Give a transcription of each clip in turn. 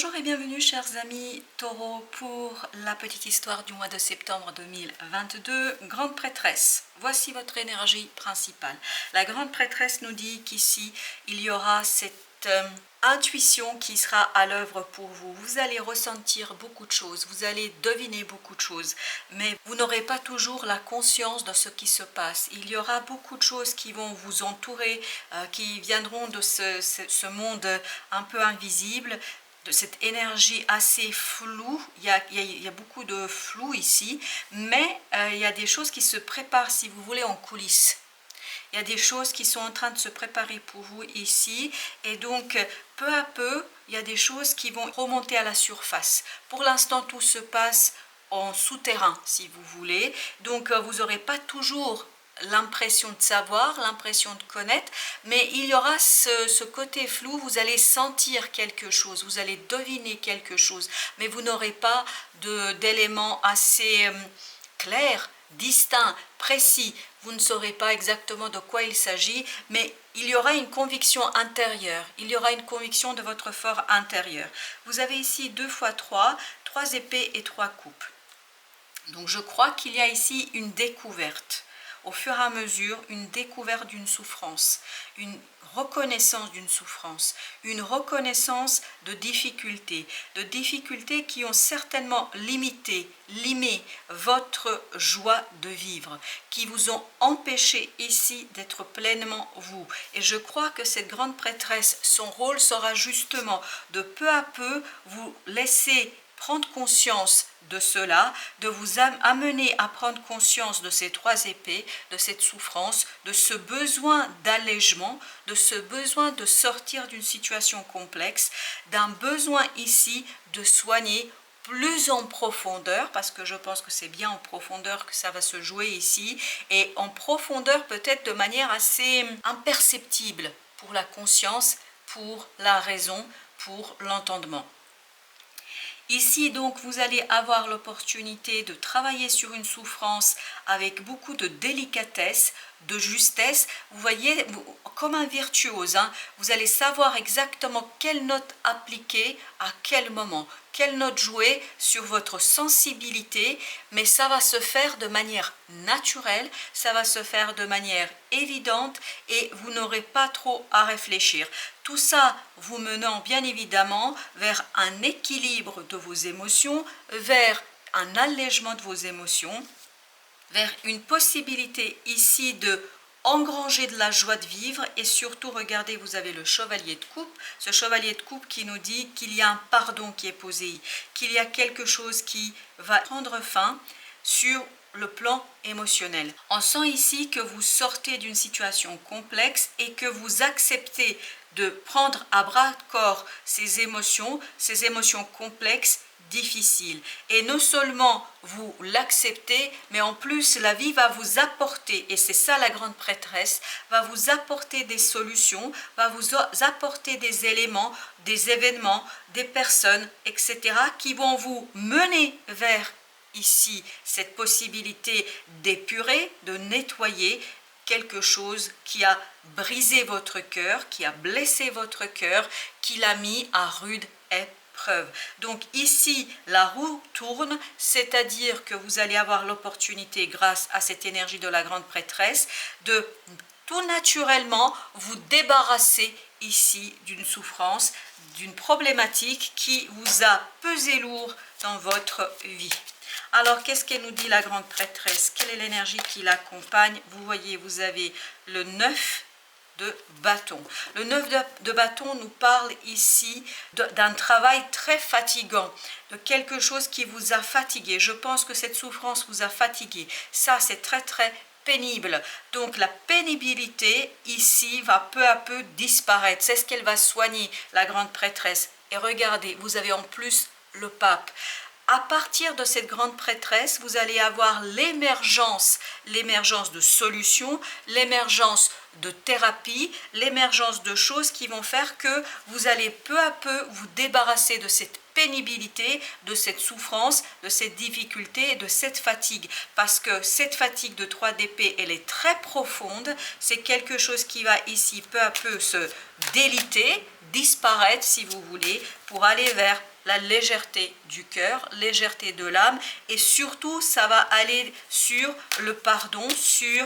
Bonjour et bienvenue chers amis Taureau pour la petite histoire du mois de septembre 2022. Grande prêtresse, voici votre énergie principale. La grande prêtresse nous dit qu'ici il y aura cette intuition qui sera à l'œuvre pour vous. Vous allez ressentir beaucoup de choses, vous allez deviner beaucoup de choses, mais vous n'aurez pas toujours la conscience de ce qui se passe. Il y aura beaucoup de choses qui vont vous entourer, qui viendront de ce monde un peu invisible, de cette énergie assez floue. Il y a beaucoup de flou ici, mais il y a des choses qui se préparent, si vous voulez, en coulisses. Il y a des choses qui sont en train de se préparer pour vous ici, et donc peu à peu, il y a des choses qui vont remonter à la surface. Pour l'instant, tout se passe en souterrain, si vous voulez, donc vous n'aurez pas toujours l'impression de savoir, l'impression de connaître, mais il y aura ce côté flou, vous allez sentir quelque chose, vous allez deviner quelque chose, mais vous n'aurez pas d'éléments assez clairs, distincts, précis. Vous ne saurez pas exactement de quoi il s'agit, mais il y aura une conviction intérieure, il y aura une conviction de votre fort intérieur. Vous avez ici 2 x 3, 3 épées et 3 coupes. Donc je crois qu'il y a ici une découverte. Au fur et à mesure, une découverte d'une souffrance, une reconnaissance d'une souffrance, une reconnaissance de difficultés qui ont certainement limé votre joie de vivre, qui vous ont empêché ici d'être pleinement vous. Et je crois que cette grande prêtresse, son rôle sera justement de peu à peu vous laisser prendre conscience de cela, de vous amener à prendre conscience de ces 3 épées, de cette souffrance, de ce besoin d'allègement, de ce besoin de sortir d'une situation complexe, d'un besoin ici de soigner plus en profondeur, parce que je pense que c'est bien en profondeur que ça va se jouer ici, et en profondeur peut-être de manière assez imperceptible pour la conscience, pour la raison, pour l'entendement. Ici, donc, vous allez avoir l'opportunité de travailler sur une souffrance avec beaucoup de délicatesse, de justesse. Vous voyez, comme un virtuose, hein, vous allez savoir exactement quelle note appliquer à quel moment, quelle note jouer sur votre sensibilité, mais ça va se faire de manière naturelle, ça va se faire de manière évidente et vous n'aurez pas trop à réfléchir. Tout ça vous menant bien évidemment vers un équilibre de vos émotions, vers un allègement de vos émotions, vers une possibilité ici de engranger de la joie de vivre. Et surtout, regardez, vous avez le chevalier de coupe, ce chevalier de coupe qui nous dit qu'il y a un pardon qui est posé, qu'il y a quelque chose qui va prendre fin sur le plan émotionnel. On sent ici que vous sortez d'une situation complexe et que vous acceptez de prendre à bras le corps ces émotions complexes, difficiles. Et non seulement vous l'acceptez, mais en plus la vie va vous apporter, et c'est ça la grande prêtresse, va vous apporter des solutions, va vous apporter des éléments, des événements, des personnes, etc. qui vont vous mener vers ici cette possibilité d'épurer, de nettoyer quelque chose qui a brisé votre cœur, qui a blessé votre cœur, qui l'a mis à rude épreuve. Donc ici, la roue tourne, c'est-à-dire que vous allez avoir l'opportunité, grâce à cette énergie de la grande prêtresse, de tout naturellement vous débarrasser ici d'une souffrance, d'une problématique qui vous a pesé lourd dans votre vie. Alors, qu'est-ce qu'elle nous dit, la grande prêtresse? Quelle est l'énergie qui l'accompagne? Vous voyez, vous avez le 9 de bâton. Le 9 de bâton nous parle ici d'un travail très fatigant, de quelque chose qui vous a fatigué. Je pense que cette souffrance vous a fatigué. Ça, c'est très, très pénible. Donc, la pénibilité, ici, va peu à peu disparaître. C'est ce qu'elle va soigner, la grande prêtresse. Et regardez, vous avez en plus le pape. À partir de cette grande prêtresse, vous allez avoir l'émergence de solutions, l'émergence de thérapie, l'émergence de choses qui vont faire que vous allez peu à peu vous débarrasser de cette pénibilité, de cette souffrance, de cette difficulté et de cette fatigue. Parce que cette fatigue de 3 d'épée, elle est très profonde. C'est quelque chose qui va ici peu à peu se déliter, disparaître si vous voulez, pour aller vers la légèreté du cœur, légèreté de l'âme, et surtout ça va aller sur le pardon, sur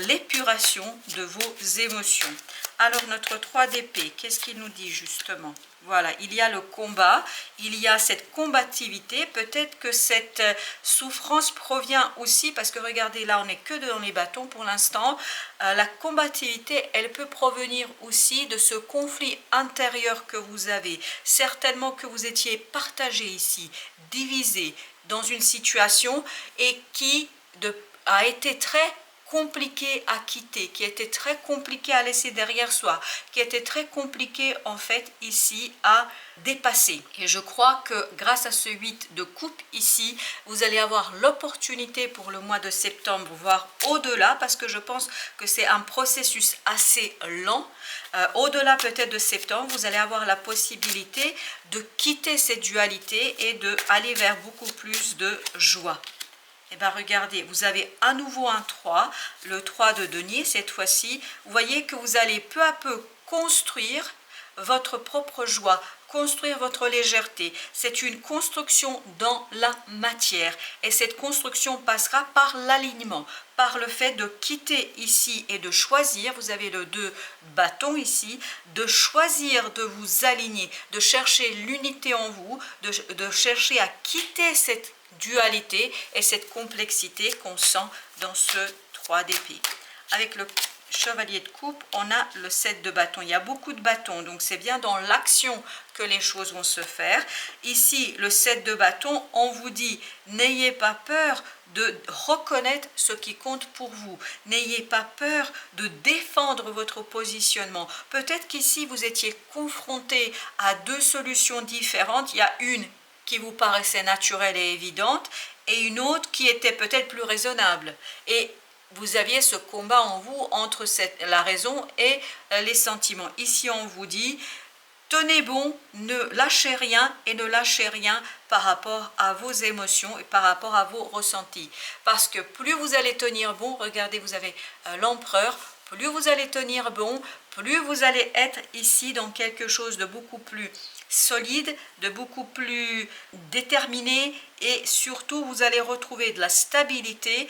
l'épuration de vos émotions. Alors notre 3 d'épée, qu'est-ce qu'il nous dit justement? Voilà, il y a le combat, il y a cette combativité, peut-être que cette souffrance provient aussi, parce que regardez là on n'est que dans les bâtons pour l'instant, la combativité elle peut provenir aussi de ce conflit intérieur que vous avez, certainement que vous étiez partagé ici, divisé dans une situation et qui a été très compliqué à quitter, qui était très compliqué à laisser derrière soi, qui était très compliqué en fait ici à dépasser. Et je crois que grâce à ce 8 de coupe ici, vous allez avoir l'opportunité pour le mois de septembre, voire au-delà, parce que je pense que c'est un processus assez lent. Au-delà peut-être de septembre, vous allez avoir la possibilité de quitter cette dualité et d'aller vers beaucoup plus de joie. Et bien regardez, vous avez à nouveau un 3, le 3 de denier cette fois-ci. Vous voyez que vous allez peu à peu construire votre propre joie, construire votre légèreté. C'est une construction dans la matière. Et cette construction passera par l'alignement, par le fait de quitter ici et de choisir, vous avez le 2 bâtons ici, de choisir de vous aligner, de chercher l'unité en vous, de chercher à quitter cette dualité et cette complexité qu'on sent dans ce 3 d'épée. Avec le chevalier de coupe, on a le 7 de bâton. Il y a beaucoup de bâtons, donc c'est bien dans l'action que les choses vont se faire. Ici, le 7 de bâton, on vous dit, n'ayez pas peur de reconnaître ce qui compte pour vous. N'ayez pas peur de défendre votre positionnement. Peut-être qu'ici, vous étiez confronté à 2 solutions différentes. Il y a une qui vous paraissait naturelle et évidente, et une autre qui était peut-être plus raisonnable. Et vous aviez ce combat en vous entre la raison et les sentiments. Ici, on vous dit, tenez bon, ne lâchez rien et ne lâchez rien par rapport à vos émotions et par rapport à vos ressentis. Parce que plus vous allez tenir bon, regardez, vous avez l'empereur, plus vous allez tenir bon, plus vous allez être ici dans quelque chose de beaucoup plus solide, de beaucoup plus déterminé, et surtout vous allez retrouver de la stabilité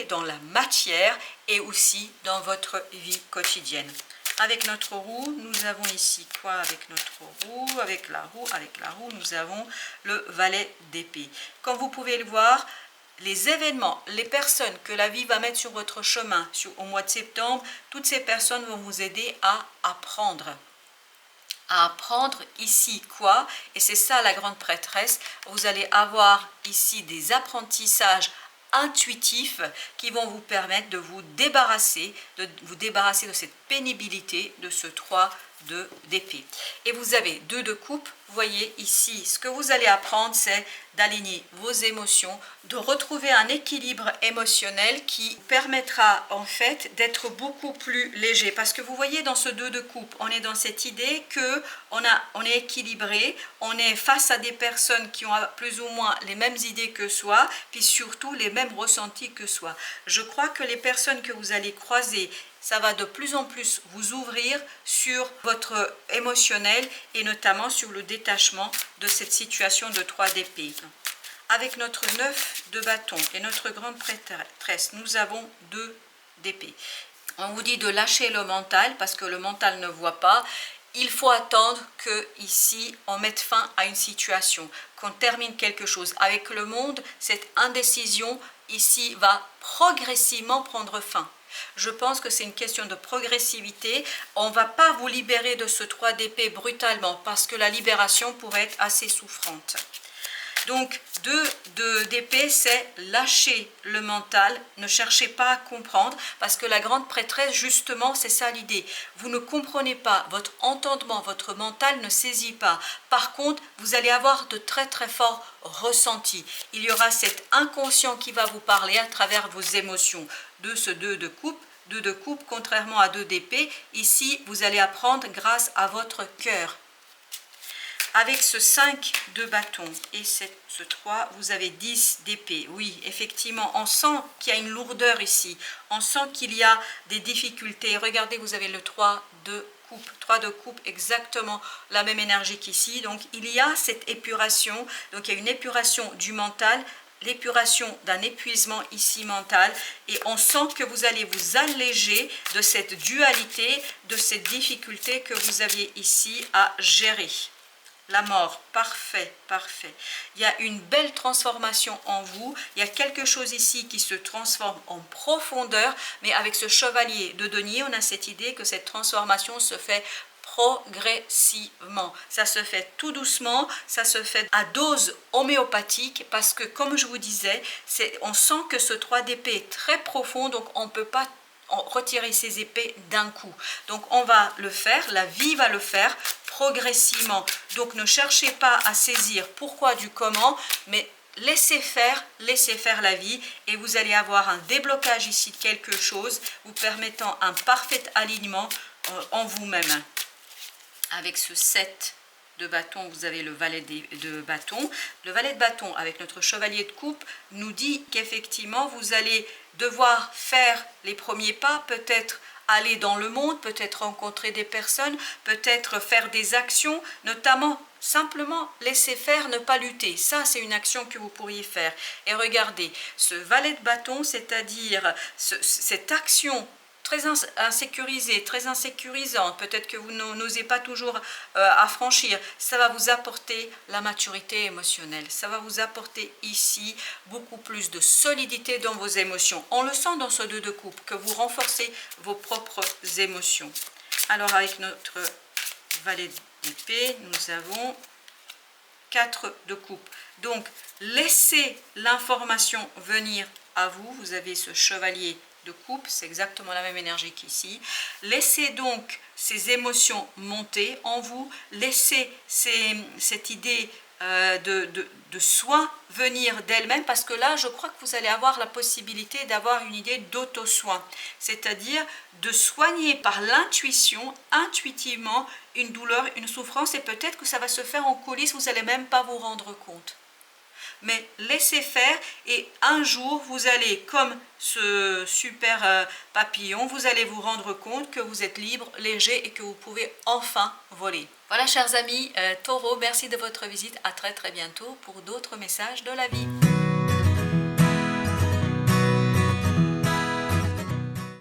dans la matière et aussi dans votre vie quotidienne. Avec notre roue, nous avons ici quoi avec notre roue? Avec la roue, nous avons le valet d'épée. Comme vous pouvez le voir, les événements, les personnes que la vie va mettre sur votre chemin au mois de septembre, toutes ces personnes vont vous aider à apprendre. À apprendre ici quoi? Et c'est ça la grande prêtresse. Vous allez avoir ici des apprentissages intuitifs qui vont vous permettre de vous débarrasser de cette pénibilité de ce 3 d'épée. Et vous avez 2 de coupe. Vous voyez ici, ce que vous allez apprendre, c'est d'aligner vos émotions, de retrouver un équilibre émotionnel qui permettra en fait d'être beaucoup plus léger. Parce que vous voyez dans ce 2 de coupe, on est dans cette idée que on est équilibré, on est face à des personnes qui ont plus ou moins les mêmes idées que soi, puis surtout les mêmes ressentis que soi. Je crois que les personnes que vous allez croiser, ça va de plus en plus vous ouvrir sur votre émotionnel et notamment sur le détachement de cette situation de 3 d'épée. Avec notre 9 de bâton et notre grande prêtresse, nous avons 2 d'épée. On vous dit de lâcher le mental parce que le mental ne voit pas. Il faut attendre que ici on mette fin à une situation, qu'on termine quelque chose. Avec le monde, cette indécision ici va progressivement prendre fin. Je pense que c'est une question de progressivité. On ne va pas vous libérer de ce 3 d'épée brutalement parce que la libération pourrait être assez souffrante. Donc 2 d'épée, c'est lâcher le mental, ne cherchez pas à comprendre, parce que la grande prêtresse, justement, c'est ça l'idée. Vous ne comprenez pas, votre entendement, votre mental ne saisit pas. Par contre, vous allez avoir de très très forts ressentis. Il y aura cet inconscient qui va vous parler à travers vos émotions. De ce 2 de coupe, contrairement à 2 d'épée, ici, vous allez apprendre grâce à votre cœur. Avec ce 5 de bâton et ce 3, vous avez 10 d'épée. Oui, effectivement, on sent qu'il y a une lourdeur ici. On sent qu'il y a des difficultés. Regardez, vous avez le 3 de coupe. coupe. 3 de coupe, exactement la même énergie qu'ici. Donc il y a cette épuration, donc il y a une épuration du mental, l'épuration d'un épuisement ici mental, et on sent que vous allez vous alléger de cette dualité, de cette difficulté que vous aviez ici à gérer. La mort, parfait, parfait. Il y a une belle transformation en vous. Il y a quelque chose ici qui se transforme en profondeur, mais avec ce chevalier de denier, on a cette idée que cette transformation se fait progressivement. Ça se fait tout doucement, ça se fait à dose homéopathique, parce que comme je vous disais, on sent que ce 3 d'épée est très profond, donc on ne peut pas retirer ces épées d'un coup. Donc on va le faire, la vie va le faire progressivement. Donc ne cherchez pas à saisir pourquoi du comment, mais laissez faire la vie, et vous allez avoir un déblocage ici de quelque chose, vous permettant un parfait alignement en vous-même. Avec ce 7 de bâton, vous avez le valet de bâton. Le valet de bâton avec notre chevalier de coupe nous dit qu'effectivement vous allez devoir faire les premiers pas, peut-être aller dans le monde, peut-être rencontrer des personnes, peut-être faire des actions, notamment simplement laisser faire, ne pas lutter. Ça, c'est une action que vous pourriez faire. Et regardez, ce valet de bâton, c'est-à-dire cette action très insécurisée, très insécurisante, peut-être que vous n'osez pas toujours affranchir, ça va vous apporter la maturité émotionnelle, ça va vous apporter ici beaucoup plus de solidité dans vos émotions. On le sent dans ce 2 de coupe, que vous renforcez vos propres émotions. Alors avec notre valet d'épée, nous avons 4 de coupe. Donc laissez l'information venir à vous, vous avez ce chevalier de coupe, c'est exactement la même énergie qu'ici. Laissez donc ces émotions monter en vous, laissez cette idée de soin venir d'elle-même, parce que là je crois que vous allez avoir la possibilité d'avoir une idée d'auto-soin, c'est-à-dire de soigner par l'intuition, intuitivement, une douleur, une souffrance, et peut-être que ça va se faire en coulisses, vous n'allez même pas vous rendre compte. Mais laissez faire, et un jour vous allez, comme ce super papillon, vous allez vous rendre compte que vous êtes libre, léger, et que vous pouvez enfin voler. Voilà chers amis, Taureau, merci de votre visite, à très bientôt pour d'autres messages de la vie.